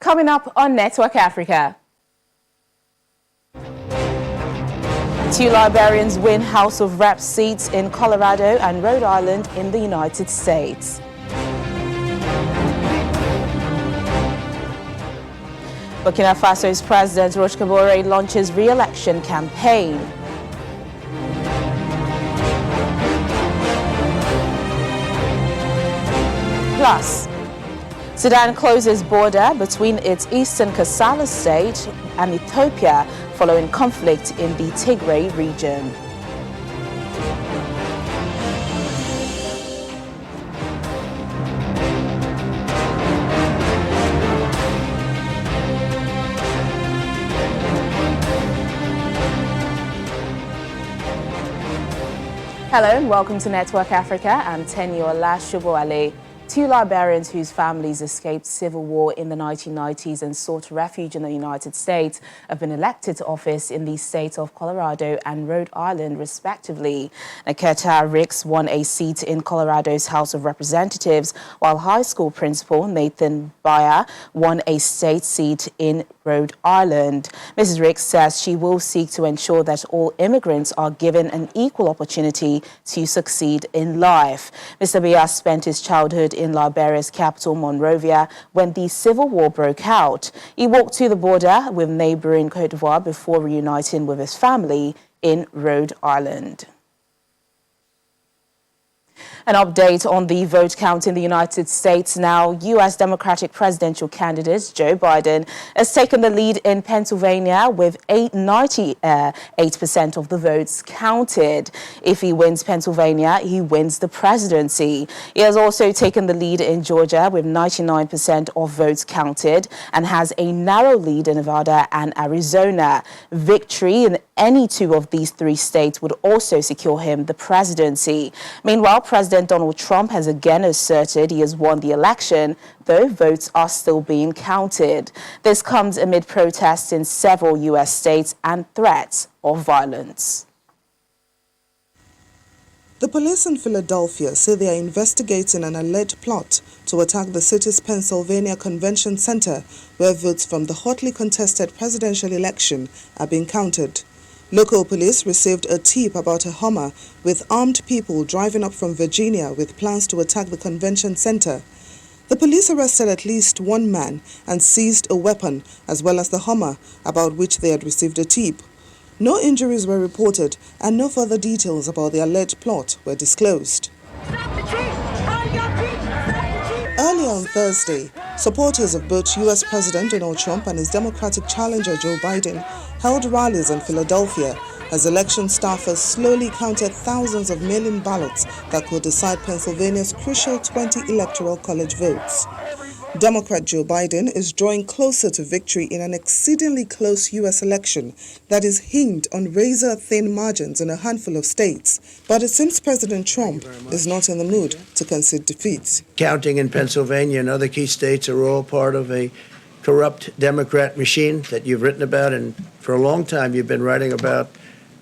Coming up on Network Africa. 2 Liberians win House of Reps seats in Colorado and Rhode Island in the United States. Burkina Faso's President Roch Kabore launches re-election campaign. Plus, Sudan closes border between its eastern Kassala state and Ethiopia following conflict in the Tigray region. Hello and welcome to Network Africa. I'm Teniola Shuboale. 2 Liberians whose families escaped civil war in the 1990s and sought refuge in the United States have been elected to office in the states of Colorado and Rhode Island, respectively. Naketa Ricks won a seat in Colorado's House of Representatives, while high school principal Nathan Bayer won a state seat in Rhode Island. Mrs. Ricks says she will seek to ensure that all immigrants are given an equal opportunity to succeed in life. Mr. Bayer spent his childhood in Liberia's capital, Monrovia, when the civil war broke out. He walked to the border with neighboring Cote d'Ivoire before reuniting with his family in Rhode Island. An update on the vote count in the United States now. U.S. Democratic presidential candidate Joe Biden has taken the lead in Pennsylvania with 98% of the votes counted. If he wins Pennsylvania, he wins the presidency. He has also taken the lead in Georgia with 99% of votes counted and has a narrow lead in Nevada and Arizona. Victory in any 2 of these 3 states would also secure him the presidency. Meanwhile, President Donald Trump has again asserted he has won the election, though votes are still being counted. This comes amid protests in several U.S. states and threats of violence. The police in Philadelphia say they are investigating an alleged plot to attack the city's Pennsylvania Convention Center, where votes from the hotly contested presidential election are being counted. Local police received a tip about a Hummer with armed people driving up from Virginia with plans to attack the convention center. The police arrested at least 1 man and seized a weapon as well as the Hummer, about which they had received a tip. No injuries were reported and no further details about the alleged plot were disclosed. Earlier on Thursday, supporters of both U.S. President Donald Trump and his Democratic challenger Joe Biden held rallies in Philadelphia as election staffers slowly counted thousands of mail-in ballots that could decide Pennsylvania's crucial 20 electoral college votes. Democrat Joe Biden is drawing closer to victory in an exceedingly close U.S. election that is hinged on razor-thin margins in a handful of states. But it seems President Trump is not in the mood to concede defeat. Counting in Pennsylvania and other key states are all part of a corrupt Democrat machine that you've written about, and for a long time you've been writing about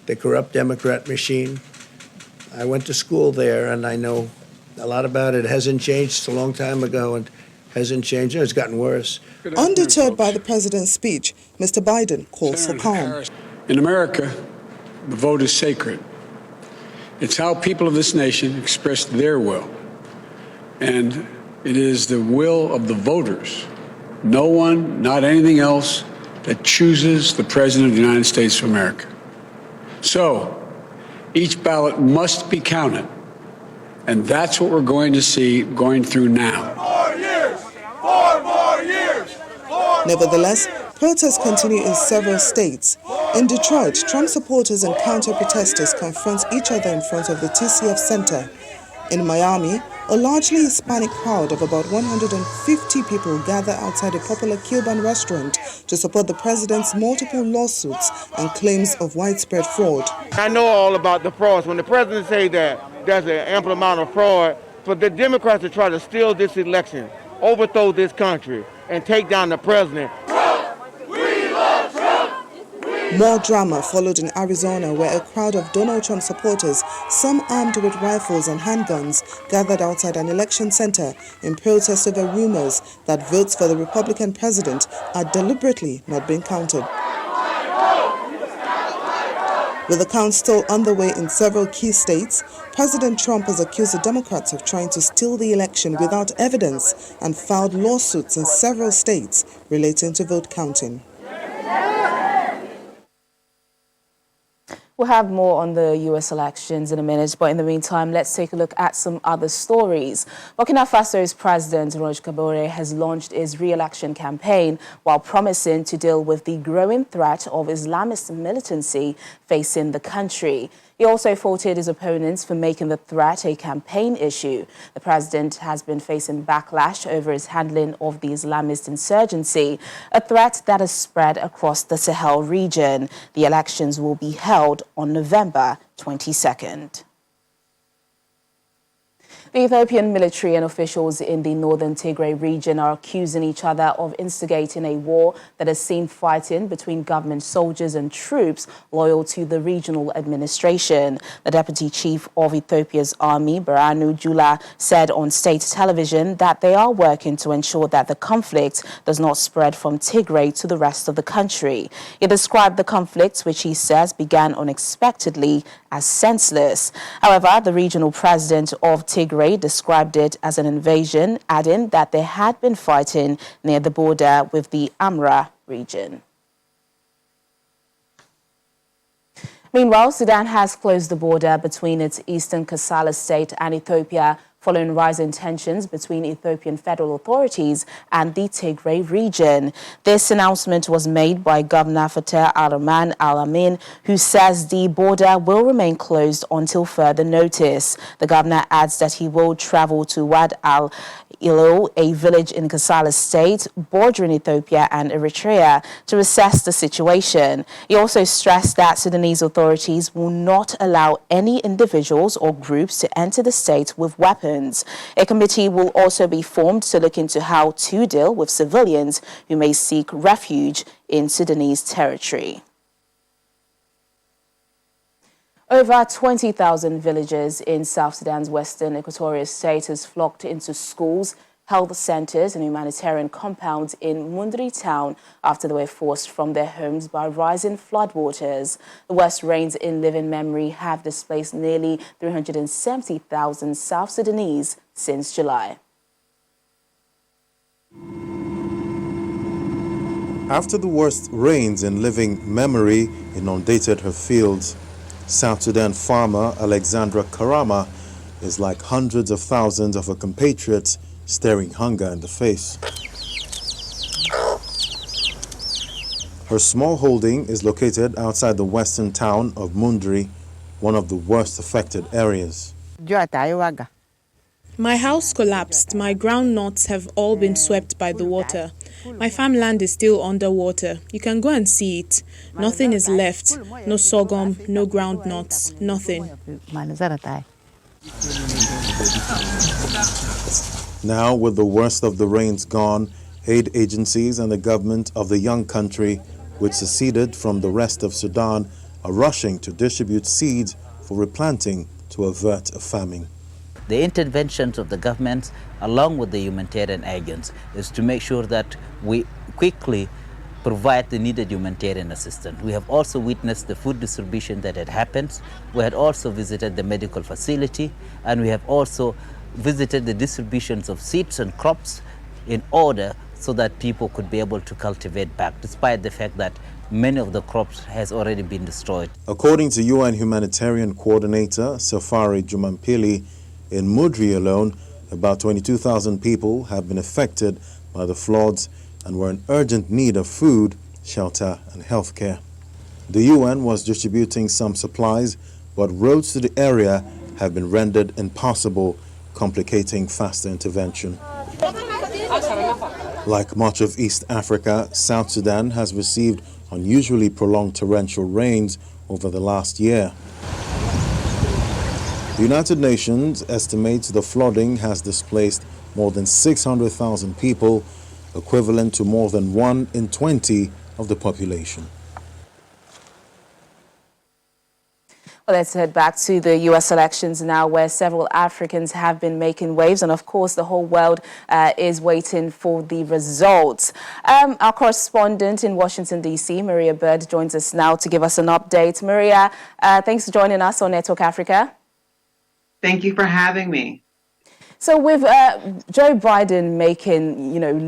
the corrupt Democrat machine. I went to school there and I know a lot about it. It hasn't changed. It's a long time ago and hasn't changed. It's gotten worse. Undeterred by the president's speech, Mr. Biden calls for calm. In America, the vote is sacred. It's how people of this nation express their will. And it is the will of the voters, no one, not anything else, that chooses the President of the United States of America. So, each ballot must be counted. And that's what we're going to see going through now. 4 more years! Nevertheless, protests continue in several states. In Detroit, Trump supporters and counter-protesters confront each other in front of the TCF Center. In Miami, a largely Hispanic crowd of about 150 people gather outside a popular Cuban restaurant to support the president's multiple lawsuits and claims of widespread fraud. I know all about the frauds. When the president says that there's an ample amount of fraud, for the Democrats to try to steal this election, overthrow this country, and take down the president. Trump! We love Trump! We More drama followed in Arizona, where a crowd of Donald Trump supporters, some armed with rifles and handguns, gathered outside an election center in protest over rumors that votes for the Republican president are deliberately not being counted. With the count still underway in several key states, President Trump has accused the Democrats of trying to steal the election without evidence and filed lawsuits in several states relating to vote counting. We'll have more on the U.S. elections in a minute, but in the meantime, let's take a look at some other stories. Burkina Faso's President Roch Kabore has launched his re-election campaign while promising to deal with the growing threat of Islamist militancy facing the country. He also faulted his opponents for making the threat a campaign issue. The president has been facing backlash over his handling of the Islamist insurgency, a threat that has spread across the Sahel region. The elections will be held on November 22nd. The Ethiopian military and officials in the northern Tigray region are accusing each other of instigating a war that has seen fighting between government soldiers and troops loyal to the regional administration. The deputy chief of Ethiopia's army, Birhanu Jula, said on state television that they are working to ensure that the conflict does not spread from Tigray to the rest of the country. He described the conflict, which he says began unexpectedly, as senseless. However, the regional president of Tigray described it as an invasion, adding that they had been fighting near the border with the Amra region. Meanwhile, Sudan has closed the border between its eastern Kassala state and Ethiopia following rising tensions between Ethiopian federal authorities and the Tigray region. This announcement was made by Governor Fateh Al-Rahman Al-Amin, who says the border will remain closed until further notice. The governor adds that he will travel to Wad Al-Ilo, a village in Kassala state bordering Ethiopia and Eritrea, to assess the situation. He also stressed that Sudanese authorities will not allow any individuals or groups to enter the state with weapons. A committee will also be formed to look into how to deal with civilians who may seek refuge in Sudanese territory. Over 20,000 villagers in South Sudan's western equatorial state has flocked into schools, health centers and humanitarian compounds in Mundri town after they were forced from their homes by rising floodwaters. The worst rains in living memory have displaced nearly 370,000 South Sudanese since July. After the worst rains in living memory inundated her fields, South Sudan farmer Alexandra Karama is like hundreds of thousands of her compatriots staring hunger in the face. Her small holding is located outside the western town of Mundri, one of the worst affected areas. My house collapsed. My groundnuts have all been swept by the water. My farmland is still underwater. You can go and see it. Nothing is left. No sorghum, no groundnuts, nothing. Now, with the worst of the rains gone, aid agencies and the government of the young country, which seceded from the rest of Sudan, are rushing to distribute seeds for replanting to avert a famine. The interventions of the governments, along with the humanitarian agents, is to make sure that we quickly provide the needed humanitarian assistance. We have also witnessed the food distribution that had happened. We had also visited the medical facility, and we have also visited the distributions of seeds and crops in order so that people could be able to cultivate back, despite the fact that many of the crops has already been destroyed. According to UN humanitarian coordinator Safari Jumampili, in Mudri alone, about 22,000 people have been affected by the floods and were in urgent need of food, shelter and health care. The UN was distributing some supplies, but roads to the area have been rendered impossible, complicating faster intervention. Like much of East Africa, South Sudan has received unusually prolonged torrential rains over the last year. The United Nations estimates the flooding has displaced more than 600,000 people, equivalent to more than 1 in 20 of the population. Well, let's head back to the U.S. elections now, where several Africans have been making waves. And of course, the whole world is waiting for the results. Our correspondent in Washington, D.C., Maria Bird, joins us now to give us an update. Maria, thanks for joining us on Network Africa. Thank you for having me. So with Joe Biden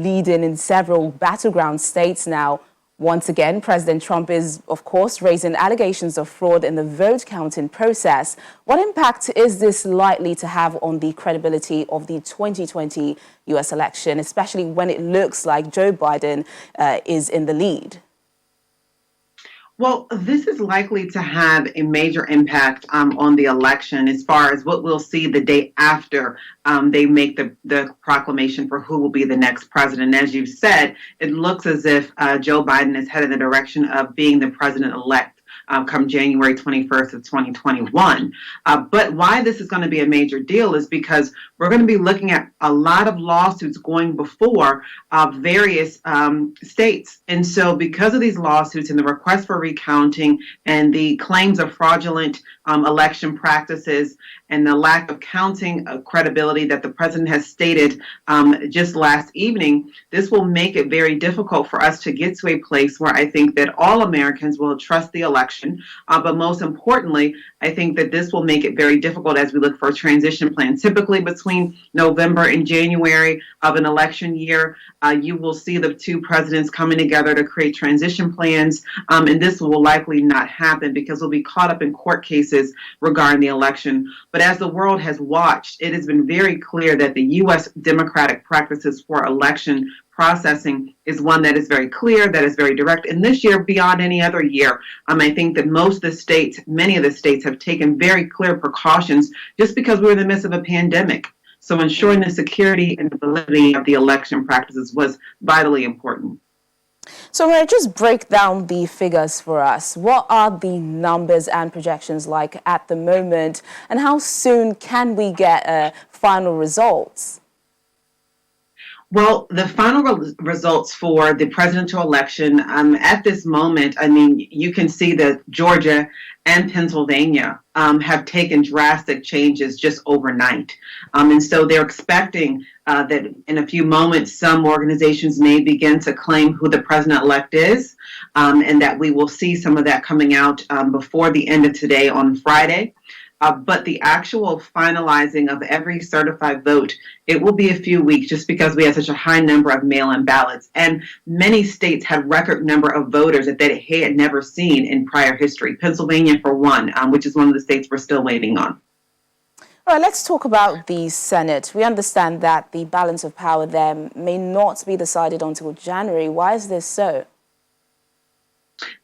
leading in several battleground states now, once again, President Trump is, of course, raising allegations of fraud in the vote counting process. What impact is this likely to have on the credibility of the 2020 U.S. election, especially when it looks like Joe Biden is in the lead? Well, this is likely to have a major impact on the election as far as what we'll see the day after they make the proclamation for who will be the next president. As you've said, it looks as if Joe Biden is headed in the direction of being the president-elect come January 21st of 2021. But why this is going to be a major deal is because we're going to be looking at a lot of lawsuits going before various states. And so because of these lawsuits and the request for recounting and the claims of fraudulent election practices and the lack of counting credibility that the president has stated just last evening, this will make it very difficult for us to get to a place where I think that all Americans will trust the election. But most importantly, I think that this will make it very difficult as we look for a transition plan. Typically between November and January of an election year, you will see the two presidents coming together to create transition plans. And this will likely not happen because we'll be caught up in court cases regarding the election. But as the world has watched, it has been very clear that the U.S. democratic practices for election processing is one that is very clear, that is very direct. And this year, beyond any other year, I think that most of the states, many of the states have taken very clear precautions just because we're in the midst of a pandemic. So ensuring the security and the validity of the election practices was vitally important. So Maria, just break down the figures for us. What are the numbers and projections like at the moment, and how soon can we get final results? Well, the final results for the presidential election at this moment, I mean, you can see that Georgia and Pennsylvania have taken drastic changes just overnight. And so they're expecting that in a few moments, some organizations may begin to claim who the president-elect is, and that we will see some of that coming out before the end of today on Friday. But the actual finalizing of every certified vote, it will be a few weeks just because we have such a high number of mail-in ballots. And many states had record number of voters that they had never seen in prior history. Pennsylvania, for one, which is one of the states we're still waiting on. All right, let's talk about the Senate. We understand that the balance of power there may not be decided until January. Why is this so?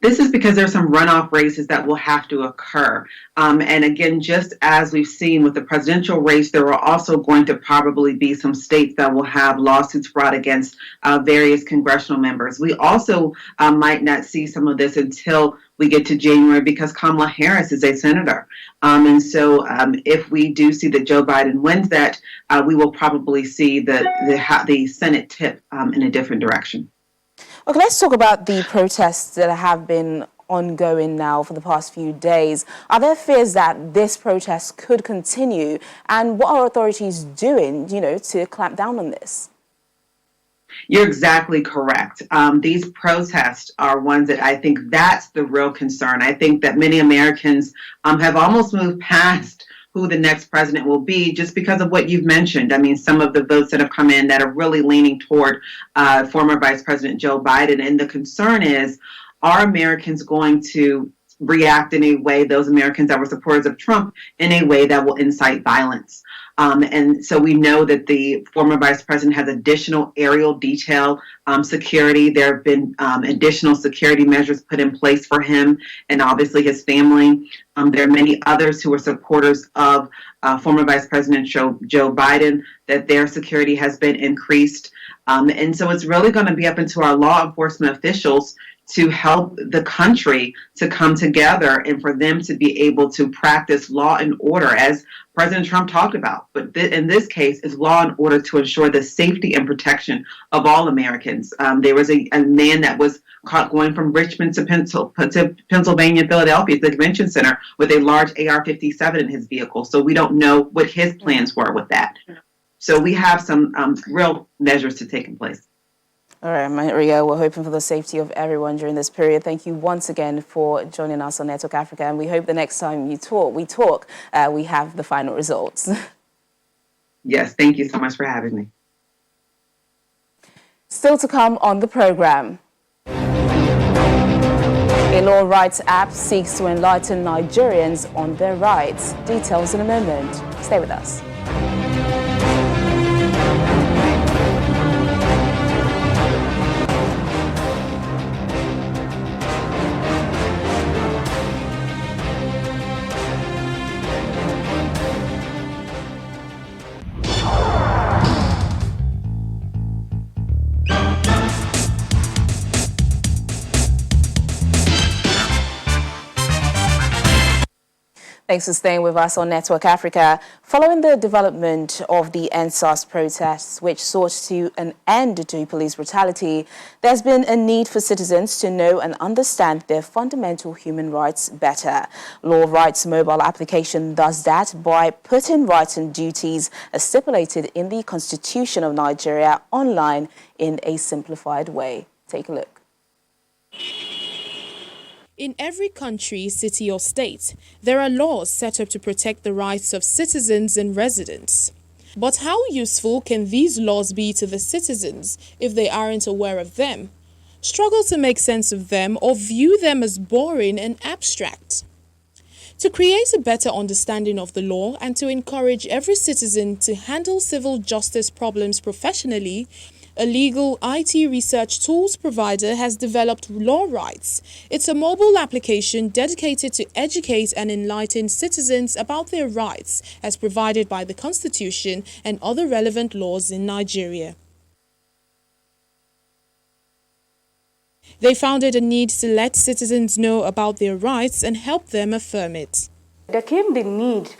This is because there's some runoff races that will have to occur. And again, just as we've seen with the presidential race, there are also going to probably be some states that will have lawsuits brought against various congressional members. We also might not see some of this until we get to January because Kamala Harris is a senator. And so if we do see that Joe Biden wins that, we will probably see the Senate tip in a different direction. Okay, let's talk about the protests that have been ongoing now for the past few days. Are there fears that this protest could continue? And what are authorities doing, to clamp down on this? You're exactly correct. These protests are ones that I think that's the real concern. I think that many Americans have almost moved past who the next president will be just because of what you've mentioned. I mean, some of the votes that have come in that are really leaning toward former Vice President Joe Biden. And the concern is, are Americans going to react in a way, those Americans that were supporters of Trump, in a way that will incite violence? And so we know that the former vice president has additional aerial detail security. There have been additional security measures put in place for him and obviously his family. There are many others who are supporters of former Vice President Joe Biden, that their security has been increased. And so it's really going to be up into our law enforcement officials to help the country to come together and for them to be able to practice law and order, as President Trump talked about. But in this case, is law and order to ensure the safety and protection of all Americans. There was a man that was caught going from Richmond to Pennsylvania, Philadelphia, at the convention center, with a large AR-57 in his vehicle. So we don't know what his plans were with that. So we have some real measures to take in place. All right, Maria, we're hoping for the safety of everyone during this period. Thank you once again for joining us on Network Africa, and we hope the next time we have the final results. Yes, thank you so much for having me. Still to come on the program. A law rights app seeks to enlighten Nigerians on their rights. Details in a moment. Stay with us. Thanks for staying with us on Network Africa. Following the development of the NSAS protests, which sought to an end to police brutality, there's been a need for citizens to know and understand their fundamental human rights better. Law Rights mobile application does that by putting rights and duties as stipulated in the Constitution of Nigeria online in a simplified way. Take a look. In every country, city or state, there are laws set up to protect the rights of citizens and residents. But how useful can these laws be to the citizens if they aren't aware of them, struggle to make sense of them, or view them as boring and abstract? To create a better understanding of the law and to encourage every citizen to handle civil justice problems professionally, a legal IT research tools provider has developed Law Rights. It's a mobile application dedicated to educate and enlighten citizens about their rights as provided by the Constitution and other relevant laws in Nigeria. They found it a need to let citizens know about their rights and help them affirm it. There came the need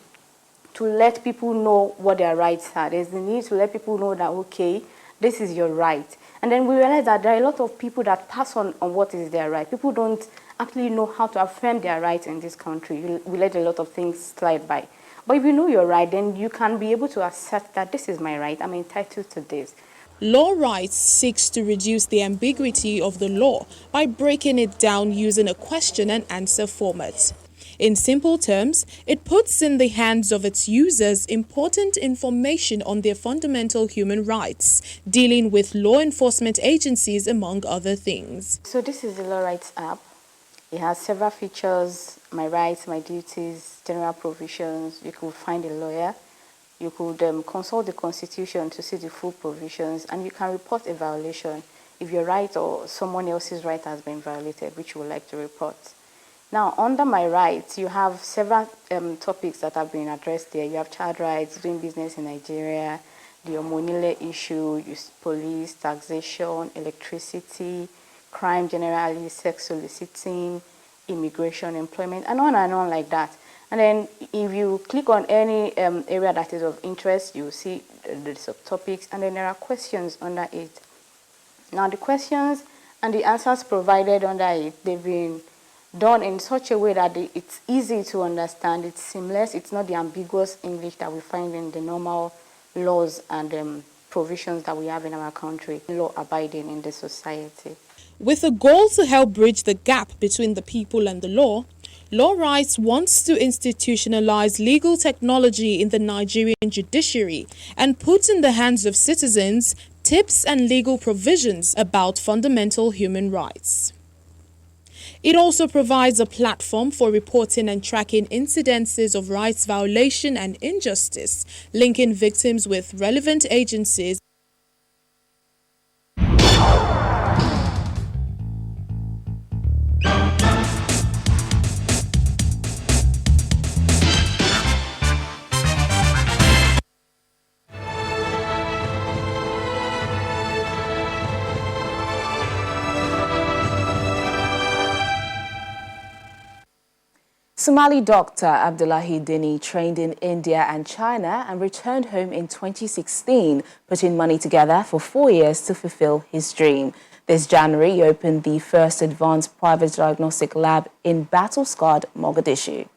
to let people know what their rights are. There's the need to let people know that, okay, this is your right. And then we realize that there are a lot of people that pass on what is their right. People don't actually know how to affirm their rights in this country. We let a lot of things slide by. But if you know your right, then you can be able to assert that this is my right, I'm entitled to this. Law Rights seeks to reduce the ambiguity of the law by breaking it down using a question and answer format. In simple terms, it puts in the hands of its users important information on their fundamental human rights, dealing with law enforcement agencies, among other things. So this is the Law Rights app. It has several features: my rights, my duties, general provisions. You could find a lawyer. You could consult the Constitution to see the full provisions, and you can report a violation if your right or someone else's right has been violated, which you would like to report. Now, under my rights, you have several topics that have been addressed there. You have child rights, doing business in Nigeria, the Omonile issue, police, taxation, electricity, crime generally, sex soliciting, immigration, employment, and on like that. And then if you click on any area that is of interest, you see the subtopics, and then there are questions under it. Now, the questions and the answers provided under it, they've been done in such a way that it's easy to understand, it's seamless, it's not the ambiguous English that we find in the normal laws and provisions that we have in our country, law-abiding in the society. With a goal to help bridge the gap between the people and the law, Law Rights wants to institutionalize legal technology in the Nigerian judiciary and put in the hands of citizens tips and legal provisions about fundamental human rights. It also provides a platform for reporting and tracking incidences of rights violation and injustice, linking victims with relevant agencies. Somali doctor Abdullahi Dini trained in India and China and returned home in 2016, putting money together for 4 years to fulfill his dream. This January, he opened the first advanced private diagnostic lab in battle-scarred Mogadishu.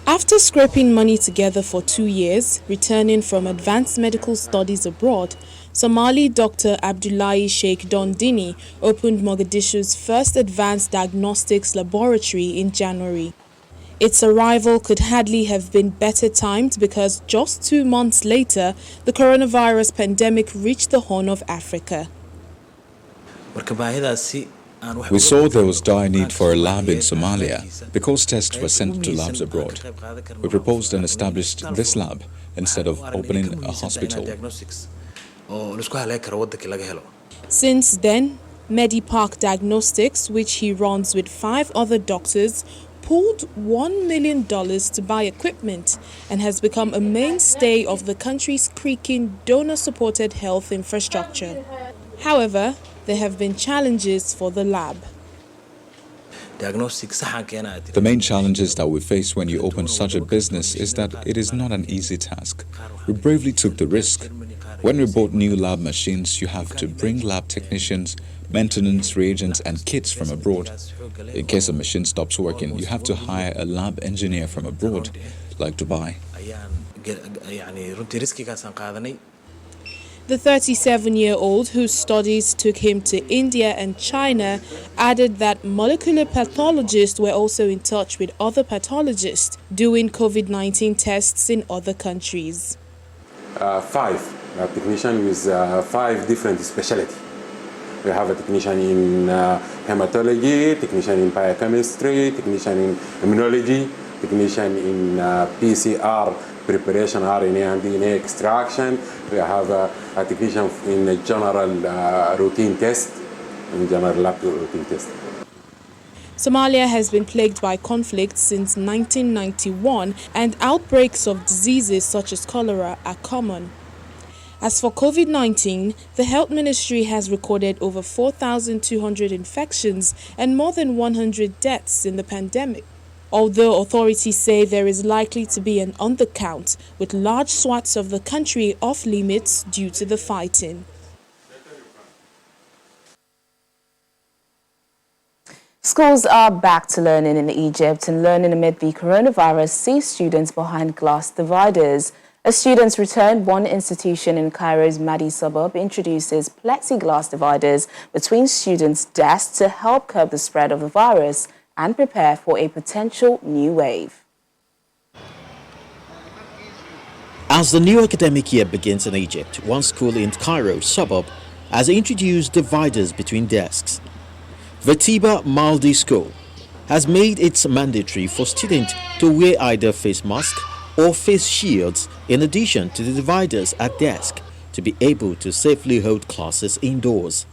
After scraping money together for 2 years, returning from advanced medical studies abroad, Somali doctor Abdullahi Sheikh Don Dini opened Mogadishu's first advanced diagnostics laboratory in January. Its arrival could hardly have been better timed because just 2 months later, the coronavirus pandemic reached the Horn of Africa. We saw there was dire need for a lab in Somalia because tests were sent to labs abroad. We proposed and established this lab instead of opening a hospital. Since then, Medipark Diagnostics, which he runs with 5 other doctors, pulled $1 million to buy equipment and has become a mainstay of the country's creaking donor-supported health infrastructure. However, there have been challenges for the lab. The main challenges that we face when you open such a business is that it is not an easy task. We bravely took the risk. When we bought new lab machines, you have to bring lab technicians, maintenance, reagents and kits from abroad. In case a machine stops working, you have to hire a lab engineer from abroad, like Dubai. The 37-year-old, whose studies took him to India and China, added that molecular pathologists were also in touch with other pathologists doing COVID-19 tests in other countries. 5 technicians with 5 different specialties. We have a technician in hematology, technician in biochemistry, technician in immunology, technician in PCR preparation, RNA and DNA extraction. We have a technician in a general routine test, in general lab routine test. Somalia has been plagued by conflicts since 1991, and outbreaks of diseases such as cholera are common. As for COVID-19, the Health Ministry has recorded over 4,200 infections and more than 100 deaths in the pandemic. Although authorities say there is likely to be an undercount, with large swaths of the country off limits due to the fighting. Schools are back to learning in Egypt, and learning amid the coronavirus sees students behind glass dividers. As students return, one institution in Cairo's Madi suburb introduces plexiglass dividers between students' desks to help curb the spread of the virus and prepare for a potential new wave. As the new academic year begins in Egypt, one school in Cairo's suburb has introduced dividers between desks. Vetiba Maldi School has made it mandatory for students to wear either face masks or face shields in addition to the dividers at desk to be able to safely hold classes indoors.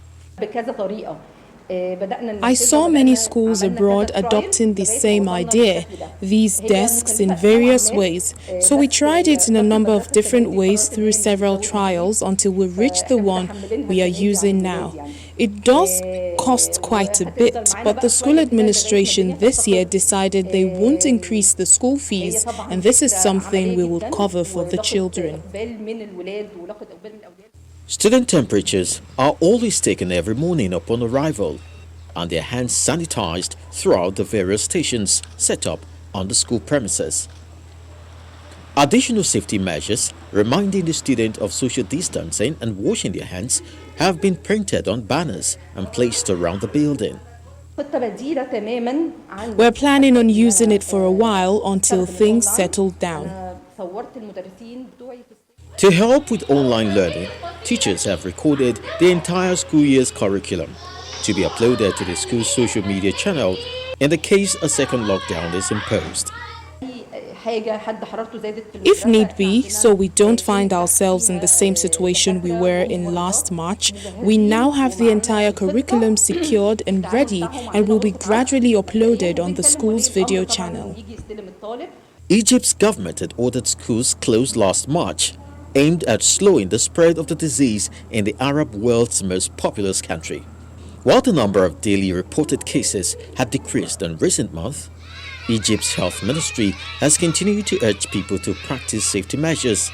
I saw many schools abroad adopting the same idea, these desks in various ways. So we tried it in a number of different ways through several trials until we reached the one we are using now. It does cost quite a bit, but the school administration this year decided they won't increase the school fees, and this is something we will cover for the children. Student temperatures are always taken every morning upon arrival, and their hands sanitized throughout the various stations set up on the school premises. Additional safety measures reminding the student of social distancing and washing their hands have been printed on banners and placed around the building. We're planning on using it for a while until things settle down. To help with online learning, teachers have recorded the entire school year's curriculum to be uploaded to the school's social media channel in the case a second lockdown is imposed. If need be, so we don't find ourselves in the same situation we were in last March, we now have the entire curriculum secured and ready and will be gradually uploaded on the school's video channel. Egypt's government had ordered schools closed last March, aimed at slowing the spread of the disease in the Arab world's most populous country. While the number of daily reported cases had decreased in recent months, Egypt's health ministry has continued to urge people to practice safety measures,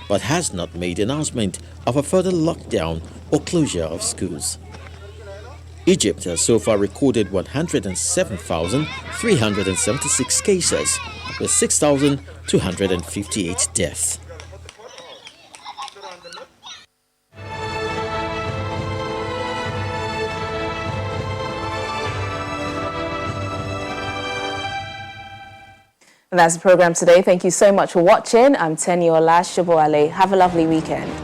but has not made announcement of a further lockdown or closure of schools. Egypt has so far recorded 107,376 cases, with 6,258 deaths. And that's the program today. Thank you so much for watching. I'm Teniola Shoboale. Have a lovely weekend.